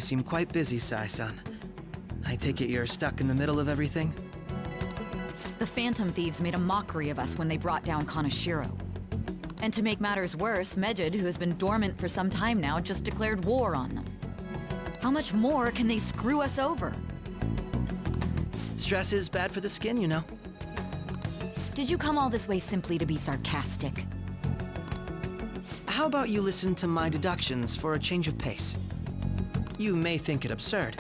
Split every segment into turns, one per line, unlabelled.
You seem quite busy, Sai-san. I take it you're stuck in the middle of everything?
The Phantom Thieves made a mockery of us when they brought down Kaneshiro. And to make matters worse, Mejid, who has been dormant for some time now, just declared war on them. How much more can they screw us over?
Stress is bad for the skin, you know.
Did you come all this way simply to be sarcastic?
How about you listen to my deductions for a change of pace? You may think it absurd,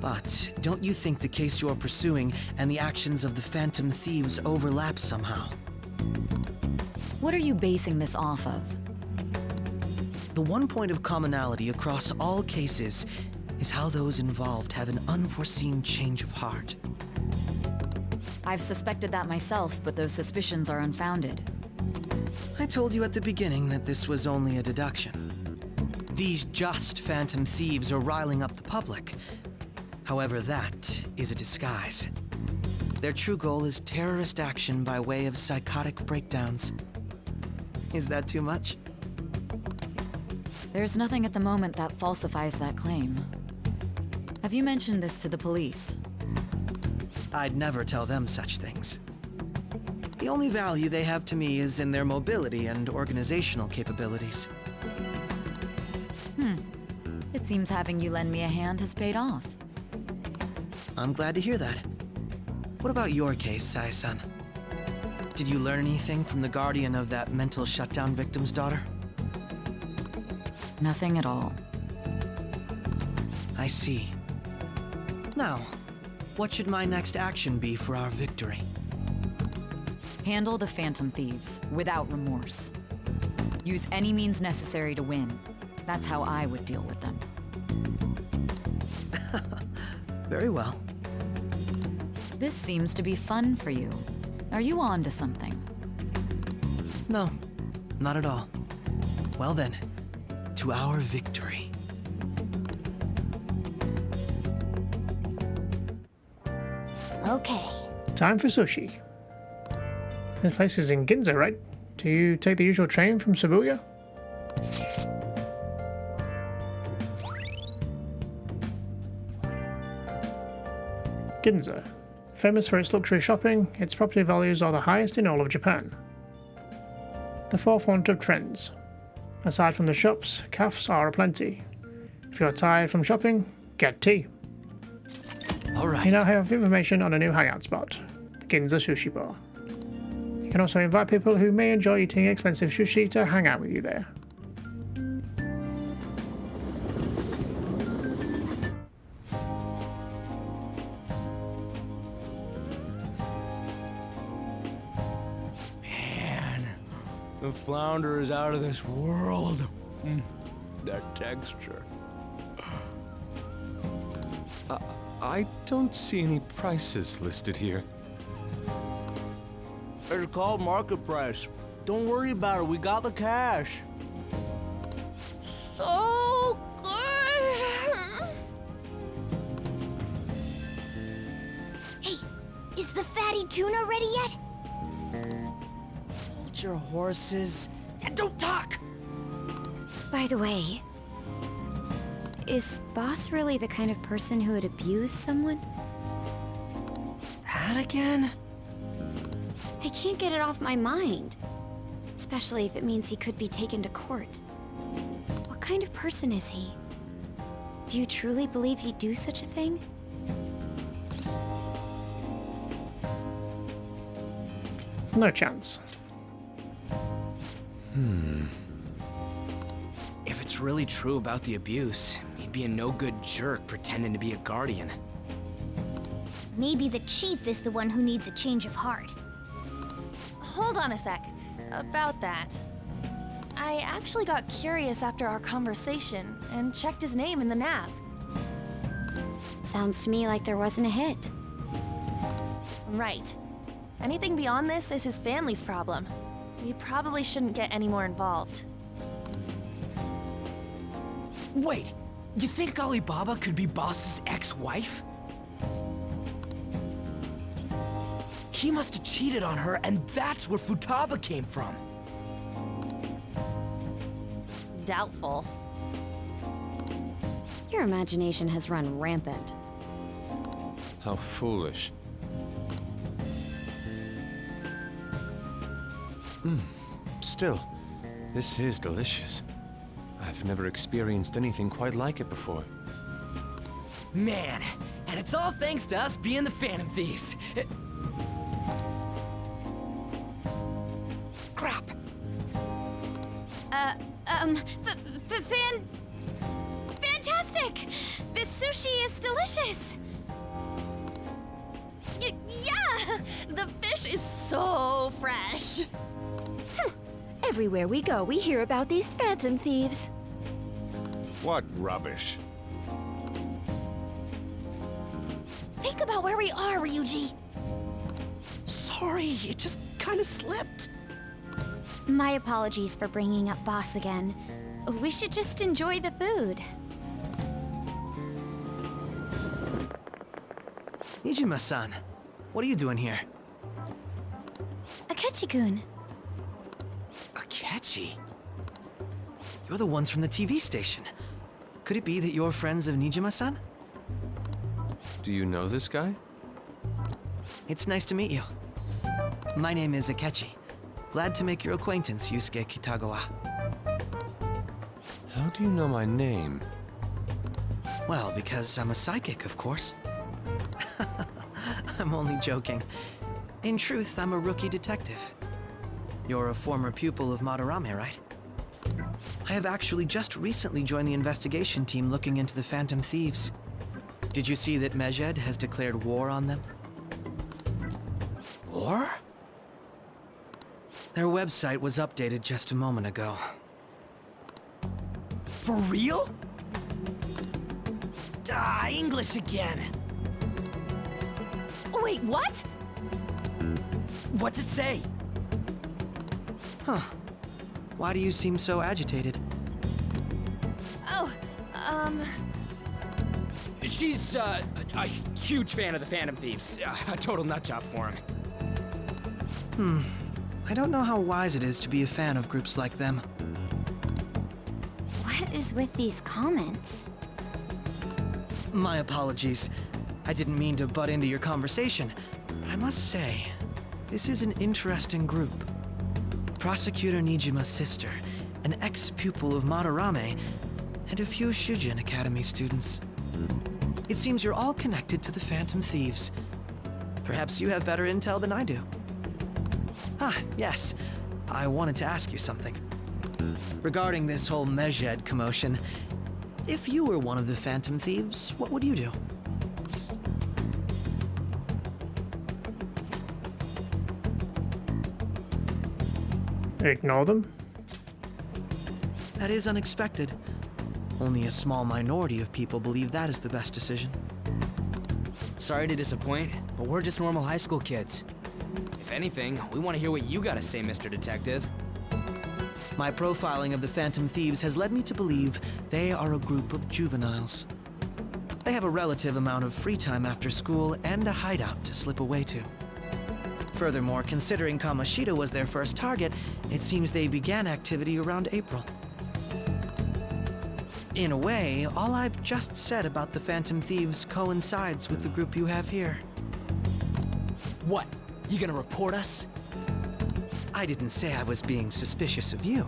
but don't you think the case you're pursuing and the actions of the Phantom Thieves overlap somehow?
What are you basing this off of?
The one point of commonality across all cases is how those involved have an unforeseen change of heart.
I've suspected that myself, but those suspicions are unfounded.
I told you at the beginning that this was only a deduction. These just Phantom Thieves are riling up the public. However, that is a disguise. Their true goal is terrorist action by way of psychotic breakdowns. Is that too much?
There's nothing at the moment that falsifies that claim. Have you mentioned this to the police?
I'd never tell them such things. The only value they have to me is in their mobility and organizational capabilities.
It seems having you lend me a hand has paid off.
I'm glad to hear that. What about your case, Sai-san? Did you learn anything from the guardian of that mental shutdown victim's daughter?
Nothing at all.
I see. Now, what should my next action be for our victory?
Handle the Phantom Thieves without remorse. Use any means necessary to win. That's how I would deal with them.
Very well.
This seems to be fun for you. Are you on to something?
No, not at all. Well then, to our victory.
Okay.
Time for sushi. This place is in Ginza, right? Do you take the usual train from Shibuya? Ginza. Famous for its luxury shopping, its property values are the highest in all of Japan. The forefront of trends. Aside from the shops, cafes are aplenty. If you're tired from shopping, get tea.
All right.
You now have information on a new hangout spot, the Ginza Sushi Bar. You can also invite people who may enjoy eating expensive sushi to hang out with you there.
Man, the flounder is out of this world. That texture.
I don't see any prices listed here.
It's called market price. Don't worry about it, we got the cash.
So good. Hey, is the fatty tuna ready yet?
Hold your horses and don't talk!
By the way, is Boss really the kind of person who would abuse someone?
That again?
I can't get it off my mind. Especially if it means he could be taken to court. What kind of person is he? Do you truly believe he'd do such a thing?
No chance.
If it's really true about the abuse, he'd be a no-good jerk pretending to be a guardian.
Maybe the chief is the one who needs a change of heart.
Hold on a sec. About that. I actually got curious after our conversation and checked his name in the nav.
Sounds to me like there wasn't a hit.
Right. Anything beyond this is his family's problem. We probably shouldn't get any more involved.
Wait, you think Alibaba could be Boss's ex-wife? He must have cheated on her, and that's where Futaba came from.
Doubtful.
Your imagination has run rampant.
How foolish. Still, this is delicious. I've never experienced anything quite like it before.
Man, and it's all thanks to us being the Phantom Thieves. Crap!
Fantastic! This sushi is delicious!
Yeah! The fish is so fresh.
Everywhere we go, we hear about these Phantom Thieves.
What rubbish.
Think about where we are, Ryuji.
Sorry, it just kind of slipped.
My apologies for bringing up Boss again. We should just enjoy the food.
Nijima-san, what are you doing here?
Akechi-kun.
Akechi?
You're the ones from the TV station. Could it be that you're friends of Nijima-san?
Do you know this guy?
It's nice to meet you. My name is Akechi. Glad to make your acquaintance, Yusuke Kitagawa.
How do you know my name?
Well, because I'm a psychic, of course. I'm only joking. In truth, I'm a rookie detective. You're a former pupil of Madarame, right? I have actually just recently joined the investigation team looking into the Phantom Thieves. Did you see that Medjed has declared war on them?
War?
Their website was updated just a moment ago.
For real? English again.
Wait, what?
What's it say?
Huh. Why do you seem so agitated?
Oh,
She's, a huge fan of the Phantom Thieves. A total nutjob for him.
I don't know how wise it is to be a fan of groups like them.
What is with these comments?
My apologies. I didn't mean to butt into your conversation, but I must say, this is an interesting group. Prosecutor Nijima's sister, an ex-pupil of Madarame, and a few Shujin Academy students. It seems you're all connected to the Phantom Thieves. Perhaps you have better intel than I do. Ah, yes. I wanted to ask you something. Regarding this whole Medjed commotion, if you were one of the Phantom Thieves, what would you do?
Ignore them?
That is unexpected. Only a small minority of people believe that is the best decision.
Sorry to disappoint, but we're just normal high school kids. If anything, we want to hear what you gotta say, Mr. Detective.
My profiling of the Phantom Thieves has led me to believe they are a group of juveniles. They have a relative amount of free time after school and a hideout to slip away to. Furthermore, considering Kamoshida was their first target, it seems they began activity around April. In a way, all I've just said about the Phantom Thieves coincides with the group you have here.
What? You gonna report us?
I didn't say I was being suspicious of you.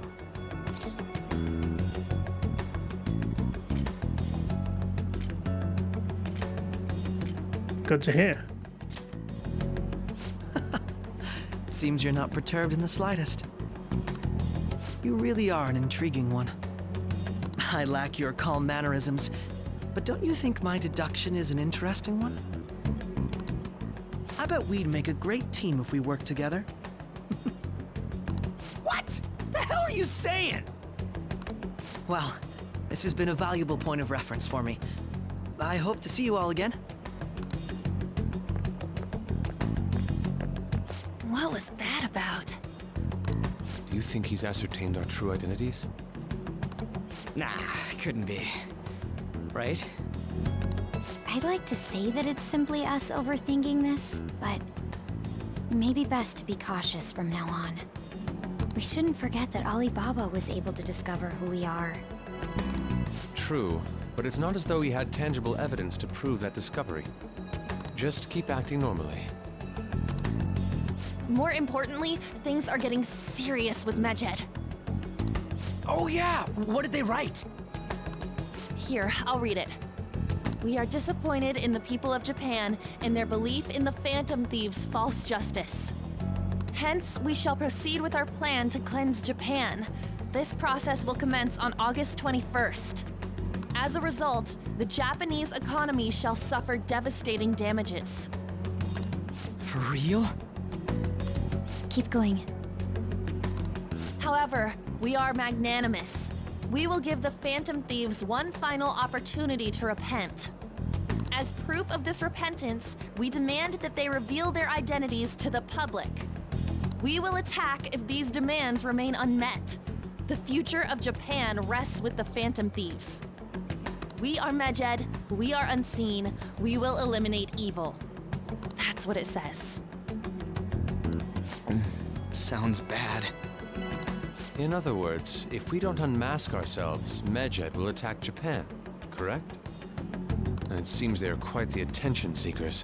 Good to hear.
It seems you're not perturbed in the slightest. You really are an intriguing one. I lack your calm mannerisms, but don't you think my deduction is an interesting one? I bet we'd make a great team if we worked together.
What? The hell are you saying?
Well, this has been a valuable point of reference for me. I hope to see you all again.
what was that about?
Do you think he's ascertained our true identities?
Nah, couldn't be. Right?
I'd like to say that it's simply us overthinking this, but maybe best to be cautious from now on. We shouldn't forget that Alibaba was able to discover who we are.
True, but it's not as though he had tangible evidence to prove that discovery. Just keep acting normally.
More importantly, things are getting serious with Medjed.
Oh yeah, what did they write?
Here, I'll read it. We are disappointed in the people of Japan in their belief in the Phantom Thieves' false justice. Hence, we shall proceed with our plan to cleanse Japan. This process will commence on August 21st. As a result, the Japanese economy shall suffer devastating damages.
For real?
Keep going.
However, we are magnanimous. We will give the Phantom Thieves one final opportunity to repent. As proof of this repentance, we demand that they reveal their identities to the public. We will attack if these demands remain unmet. The future of Japan rests with the Phantom Thieves. We are Medjed, we are unseen, we will eliminate evil. That's what it says.
Sounds bad.
In other words, if we don't unmask ourselves, Medjed will attack Japan, correct? And it seems they are quite the attention seekers.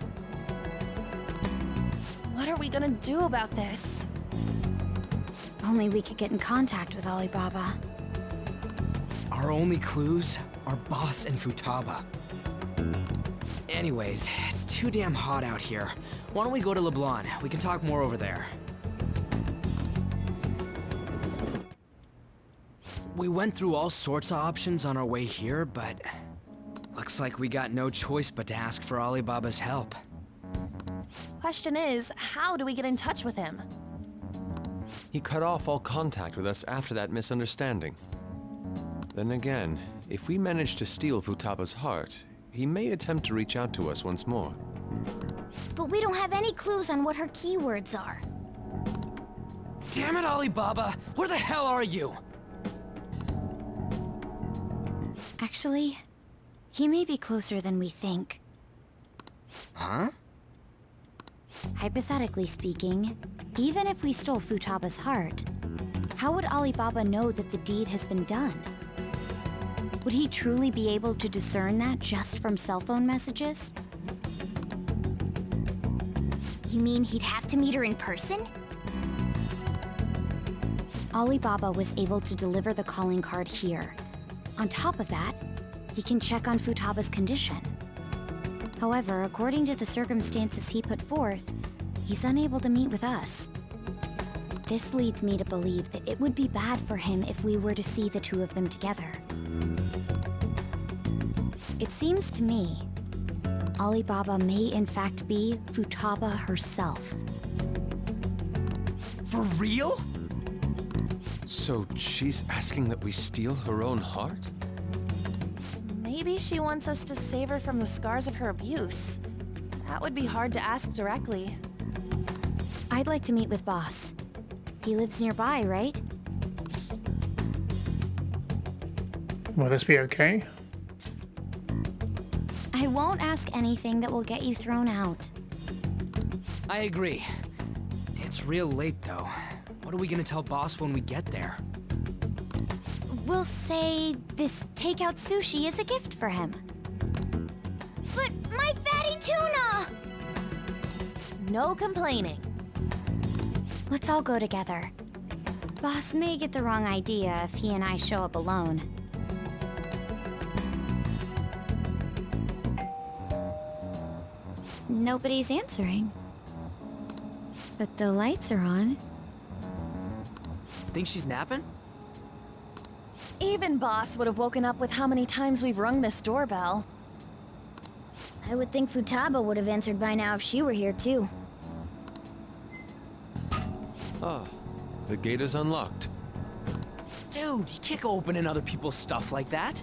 What are we gonna do about this?
Only we could get in contact with Alibaba.
Our only clues are Boss and Futaba. Anyways, it's too damn hot out here. Why don't we go to LeBlanc? We can talk more over there. We went through all sorts of options on our way here, but looks like we got no choice but to ask for Alibaba's help.
Question is, how do we get in touch with him?
He cut off all contact with us after that misunderstanding. Then again, if we manage to steal Futaba's heart, he may attempt to reach out to us once more.
But we don't have any clues on what her keywords are.
Damn it, Alibaba! Where the hell are you?
Actually, he may be closer than we think.
Huh?
Hypothetically speaking, even if we stole Futaba's heart, how would Alibaba know that the deed has been done? Would he truly be able to discern that just from cell phone messages? You mean he'd have to meet her in person? Alibaba was able to deliver the calling card here. On top of that, he can check on Futaba's condition. However, according to the circumstances he put forth, he's unable to meet with us. This leads me to believe that it would be bad for him if we were to see the two of them together. It seems to me, Alibaba may in fact be Futaba herself.
For real?
So she's asking that we steal her own heart?
Maybe she wants us to save her from the scars of her abuse. That would be hard to ask directly.
I'd like to meet with Boss. He lives nearby, right?
Will this be okay?
I won't ask anything that will get you thrown out.
I agree. It's real late, though. What are we gonna tell Boss when we get there?
We'll say this takeout sushi is a gift for him. But my fatty tuna!
No complaining.
Let's all go together. Boss may get the wrong idea if he and I show up alone. Nobody's answering. But the lights are on.
Think she's napping?
Even Boss would have woken up with how many times we've rung this doorbell.
I would think Futaba would have answered by now if she were here too.
Ah, the gate is unlocked.
Dude, you can't go opening other people's stuff like that.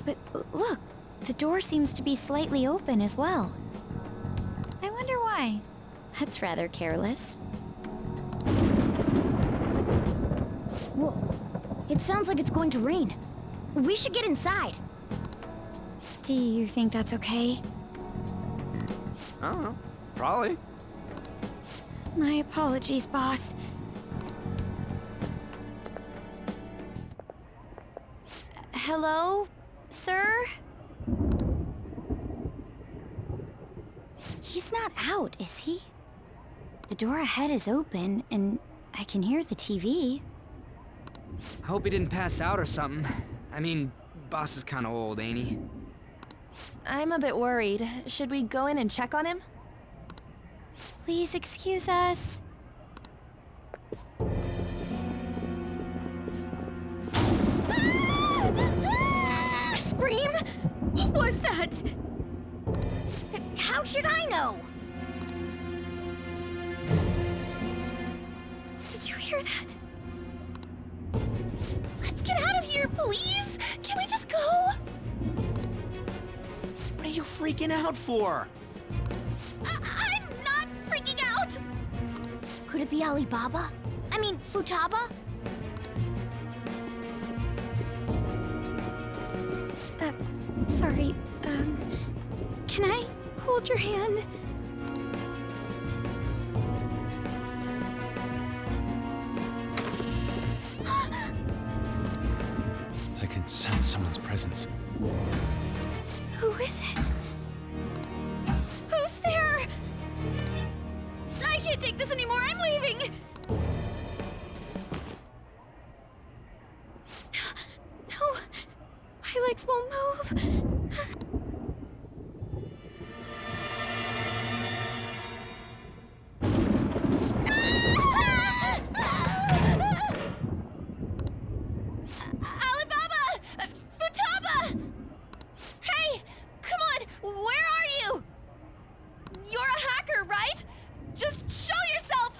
But look, the door seems to be slightly open as well. I wonder why. That's rather careless. Whoa. It sounds like it's going to rain. We should get inside. Do you think that's okay?
I don't know. Probably.
My apologies, boss.
Hello, sir? He's not out, is he? The door ahead is open, and I can hear the TV.
I hope he didn't pass out or something. I mean, boss is kinda old, ain't he?
I'm a bit worried. Should we go in and check on him?
Please excuse us. Scream? What was that? How should I know? Did you hear that? Let's get out of here, please! Can we just go?
What are you freaking out for?
I'm not freaking out! Could it be Alibaba? I mean, Futaba? Sorry, can I hold your hand?
I can sense someone's presence.
Who is it? Who's there? I can't take this anymore, I'm leaving! No, my legs won't move. Alibaba! Futaba! Hey! Come on! Where are you? You're a hacker, right? Just show yourself!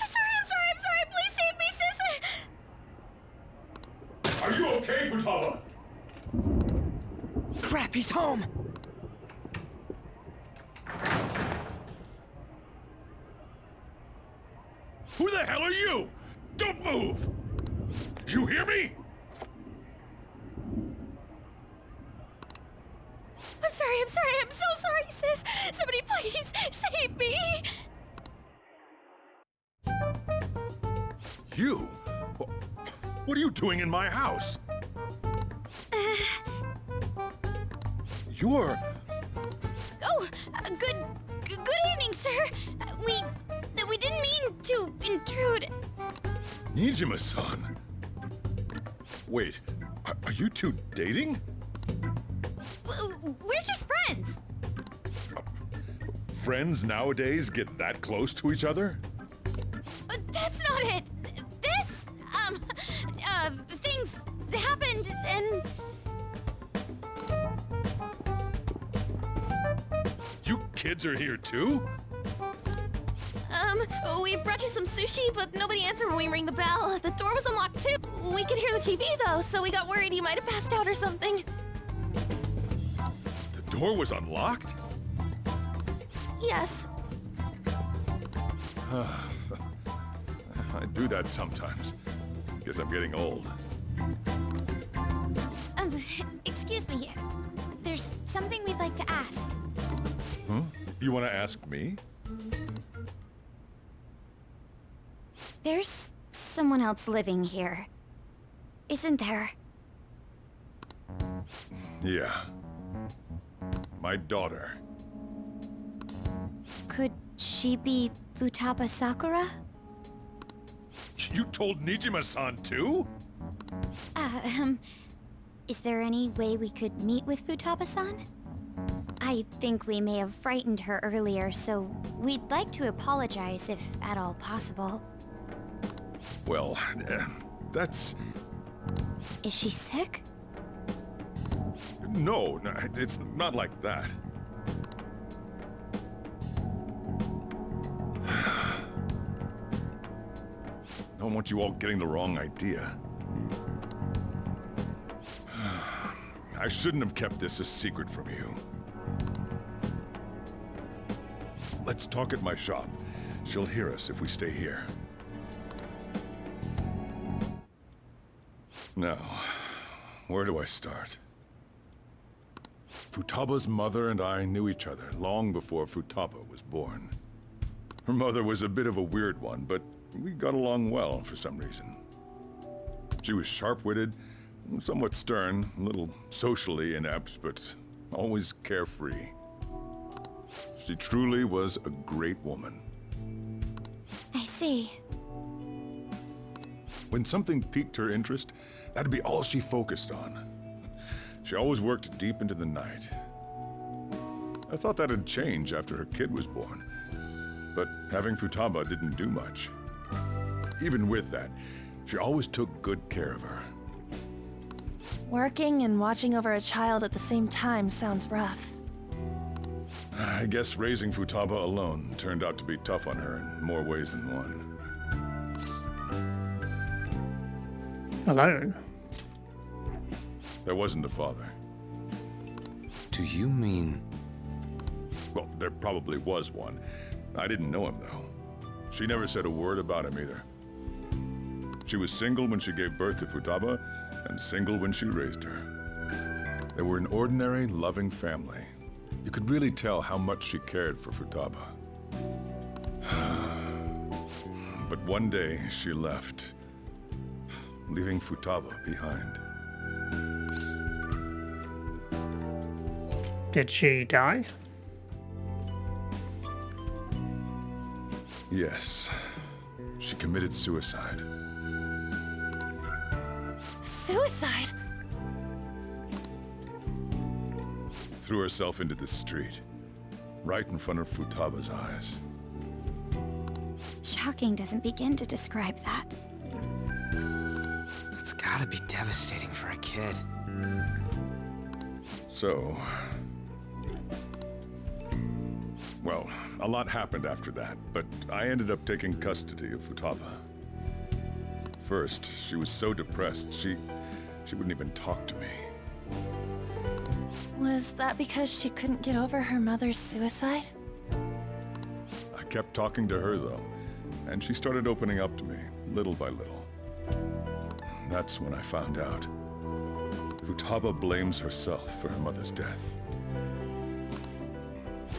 I'm sorry! Please save me, sis!
Are you okay, Futaba?
Crap, he's home!
Who the hell are you? Don't move! You hear me?
I'm so sorry, sis! Somebody please save me!
You? What are you doing in my house? You're...
Oh, good evening, sir. We didn't mean to intrude.
Nijima-san. Wait, are you two dating?
We're just friends.
Friends nowadays get that close to each other?
That's not it. This, things happened and...
You kids are here too?
We brought you some sushi, but nobody answered when we rang the bell. The door was unlocked too. We could hear the TV though, so we got worried you might have passed out or something.
The door was unlocked?
Yes.
I do that sometimes. Guess I'm getting old.
Excuse me. There's something we'd like to ask.
Huh? You want to ask me?
There's someone else living here, isn't there?
Yeah. My daughter.
Could she be Futaba Sakura?
You told Nijima-san too?
Is there any way we could meet with Futaba-san? I think we may have frightened her earlier, so we'd like to apologize if at all possible.
Well, that's...
Is she sick?
No, it's not like that. I don't want you all getting the wrong idea. I shouldn't have kept this a secret from you. Let's talk at my shop. She'll hear us if we stay here. Now, where do I start? Futaba's mother and I knew each other long before Futaba was born. Her mother was a bit of a weird one, but we got along well for some reason. She was sharp-witted, Somewhat stern, a little socially inept, but always carefree. She truly was a great woman.
I see.
When something piqued her interest, that'd be all she focused on. She always worked deep into the night. I thought that'd change after her kid was born, but having Futaba didn't do much. Even with that, she always took good care of her.
Working and watching over a child at the same time sounds rough.
I guess raising Futaba alone turned out to be tough on her in more ways than one.
Alone?
There wasn't a father.
Do you mean...
Well, there probably was one. I didn't know him, though. She never said a word about him either. She was single when she gave birth to Futaba, and single when she raised her. They were an ordinary, loving family. You could really tell how much she cared for Futaba. But one day, she left, leaving Futaba behind.
Did she die?
Yes. She committed suicide.
Suicide?
Threw herself into the street, right in front of Futaba's eyes.
Shocking doesn't begin to describe that.
It's gotta be devastating for a kid.
So... Well, a lot happened after that, but I ended up taking custody of Futaba. First, she was so depressed, she wouldn't even talk to me.
Was that because she couldn't get over her mother's suicide?
I kept talking to her, though, and she started opening up to me, little by little. That's when I found out. Futaba blames herself for her mother's death.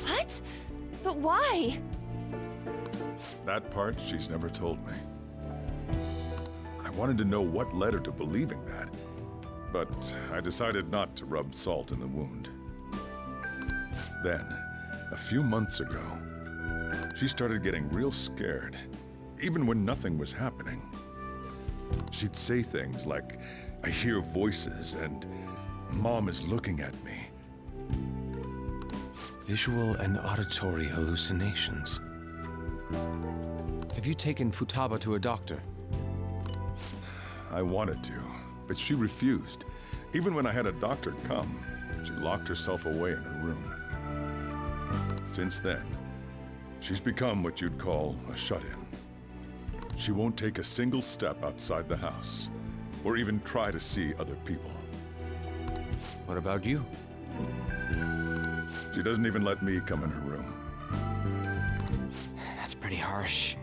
What? But why?
That part she's never told me. I wanted to know what led her to believing that, but I decided not to rub salt in the wound. Then, a few months ago, she started getting real scared, even when nothing was happening. She'd say things like, "I hear voices," and "Mom is looking at me."
Visual and auditory hallucinations. Have you taken Futaba to a doctor?
I wanted to, but she refused. Even when I had a doctor come, she locked herself away in her room. Since then, she's become what you'd call a shut-in. She won't take a single step outside the house, or even try to see other people.
What about you?
She doesn't even let me come in her room.
That's pretty harsh.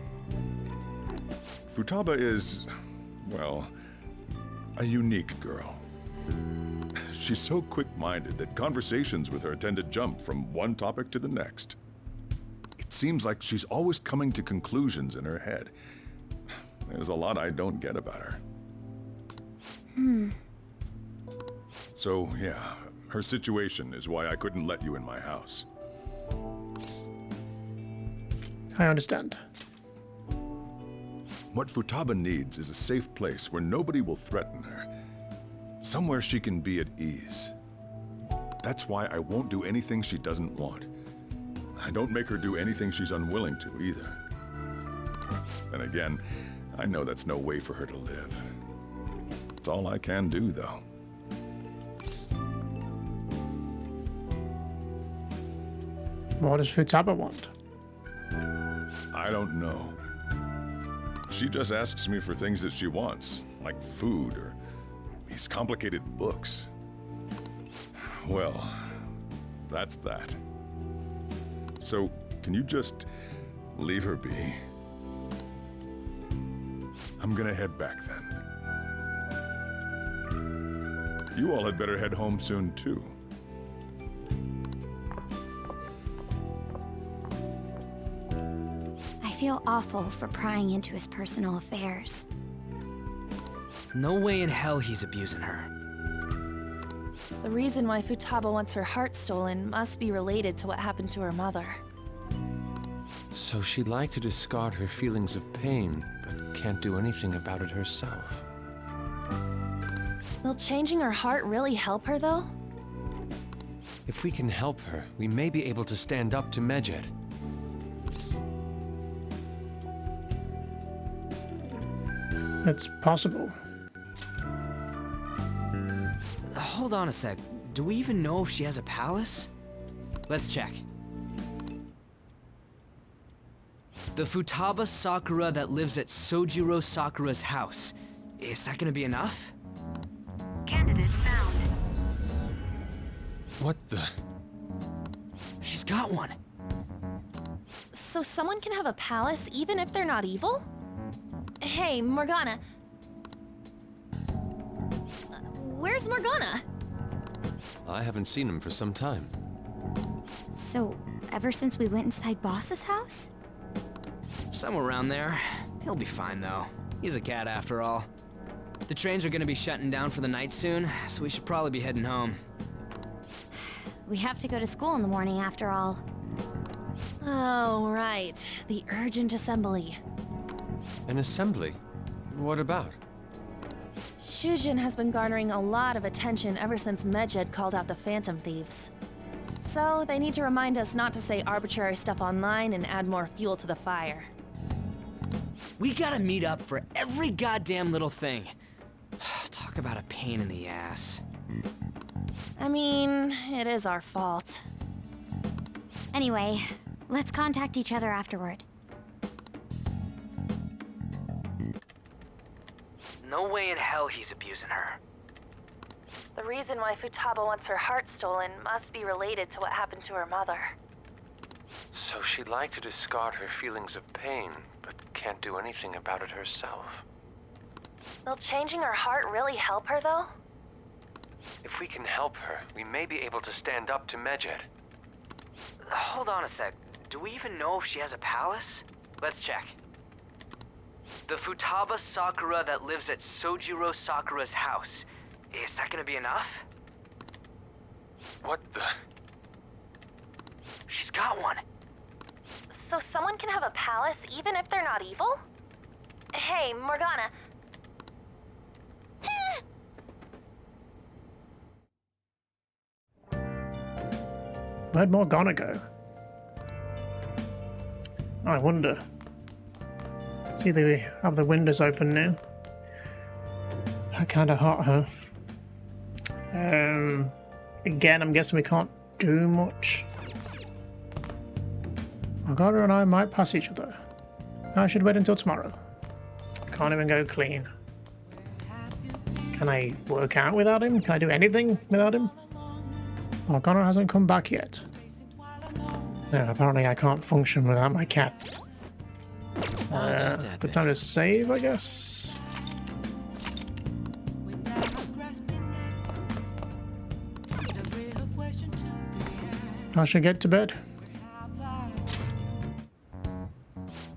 Futaba is, well, a unique girl. She's so quick-minded that conversations with her tend to jump from one topic to the next. It seems like she's always coming to conclusions in her head. There's a lot I don't get about her. So, yeah, her situation is why I couldn't let you in my house.
I understand.
What Futaba needs is a safe place where nobody will threaten her. Somewhere she can be at ease. That's why I won't do anything she doesn't want. I don't make her do anything she's unwilling to, either. Then again, I know that's no way for her to live. It's all I can do, though.
What does Futaba want?
I don't know. She just asks me for things that she wants, like food or these complicated books. Well, that's that. So, can you just leave her be? I'm gonna head back then. You all had better head home soon, too.
I feel awful for prying into his personal affairs.
No way in hell he's abusing her.
The reason why Futaba wants her heart stolen must be related to what happened to her mother.
So she'd like to discard her feelings of pain, but can't do anything about it herself.
Will changing her heart really help her, though?
If we can help her, we may be able to stand up to Medjed.
It's possible.
Hold on a sec. Do we even know if she has a palace? Let's check. The Futaba Sakura that lives at Sojiro Sakura's house. Is that gonna be enough?
Candidate found.
What the?
She's got one.
So someone can have a palace even if they're not evil? Hey, Morgana. Where's Morgana?
I haven't seen him for some time.
So, ever since we went inside Boss's house?
Somewhere around there. He'll be fine, though. He's a cat after all. The trains are gonna be shutting down for the night soon, so we should probably be heading home.
We have to go to school in the morning after all.
Oh, right. The urgent assembly.
An assembly? What about?
Shujin has been garnering a lot of attention ever since Medjed called out the Phantom Thieves. So, they need to remind us not to say arbitrary stuff online and add more fuel to the fire.
We gotta meet up for every goddamn little thing. Talk about a pain in the ass.
I mean, it is our fault.
Anyway, let's contact each other afterward.
No way in hell he's abusing her.
The reason why Futaba wants her heart stolen must be related to what happened to her mother.
So she'd like to discard her feelings of pain, but can't do anything about it herself.
Will changing her heart really help her, though?
If we can help her, we may be able to stand up to Medjed.
Hold on a sec. Do we even know if she has a palace? Let's check. The Futaba Sakura that lives at Sojiro Sakura's house. Is that gonna be enough?
What the?
She's got one.
So someone can have a palace even if they're not evil? Hey, Morgana.
Where'd Morgana go? I wonder. See, they have the windows open now. That kind of hot, huh? Again, I'm guessing we can't do much. Morgana and I might pass each other. I should wait until tomorrow. Can't even go clean. Can I work out without him? Can I do anything without him? Morgana hasn't come back yet. No, apparently I can't function without my cat. Good time to save, I guess. I should get to bed.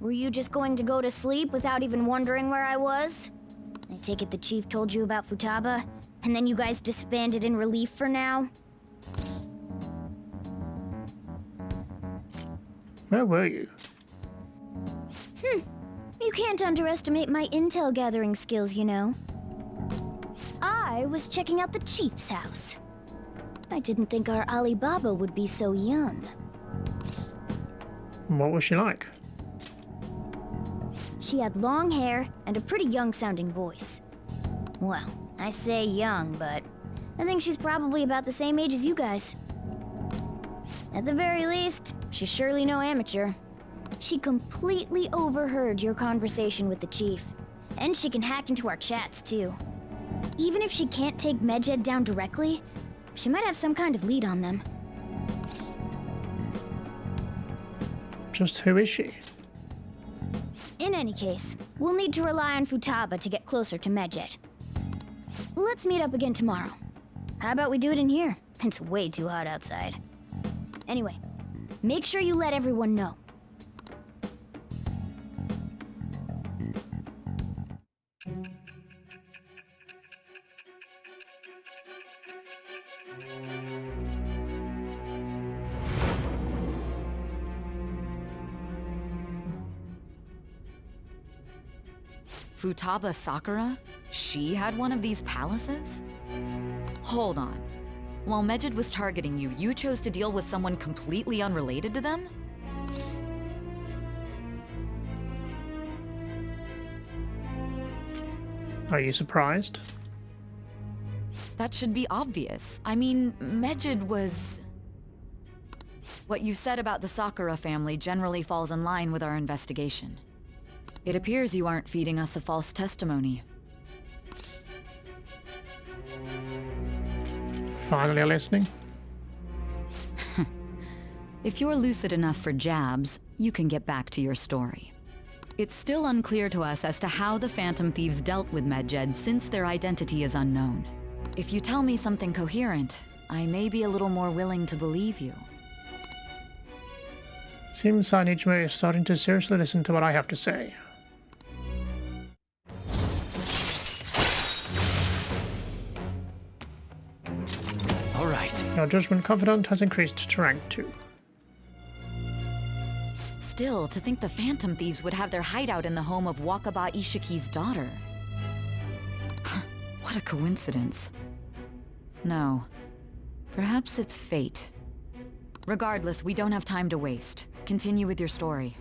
Were you just going to go to sleep without even wondering where I was? I take it the chief told you about Futaba, and then you guys disbanded in relief for now?
Where were you?
You can't underestimate my intel gathering skills, you know. I was checking out the chief's house. I didn't think our Alibaba would be so young.
What was she like?
She had long hair and a pretty young-sounding voice. Well, I say young, but I think she's probably about the same age as you guys. At the very least, she's surely no amateur. She completely overheard your conversation with the chief, and she can hack into our chats, too. Even if she can't take Medjed down directly, she might have some kind of lead on them.
Just who is she?
In any case, we'll need to rely on Futaba to get closer to Medjed. Let's meet up again tomorrow. How about we do it in here? It's way too hot outside. Anyway, make sure you let everyone know.
Futaba Sakura? She had one of these palaces? Hold on. While Mejid was targeting you, you chose to deal with someone completely unrelated to them?
Are you surprised?
That should be obvious. I mean, Mejid was... What you said about the Sakura family generally falls in line with our investigation. It appears you aren't feeding us a false testimony.
Finally listening?
If you're lucid enough for jabs, you can get back to your story. It's still unclear to us as to how the Phantom Thieves dealt with Medjed since their identity is unknown. If you tell me something coherent, I may be a little more willing to believe you.
Seems Sainijime is starting to seriously listen to what I have to say.
All right.
Your judgment confidant has increased to rank 2.
Still, to think the Phantom Thieves would have their hideout in the home of Wakaba Ishiki's daughter. What a coincidence. No. Perhaps it's fate. Regardless, we don't have time to waste. Continue with your story.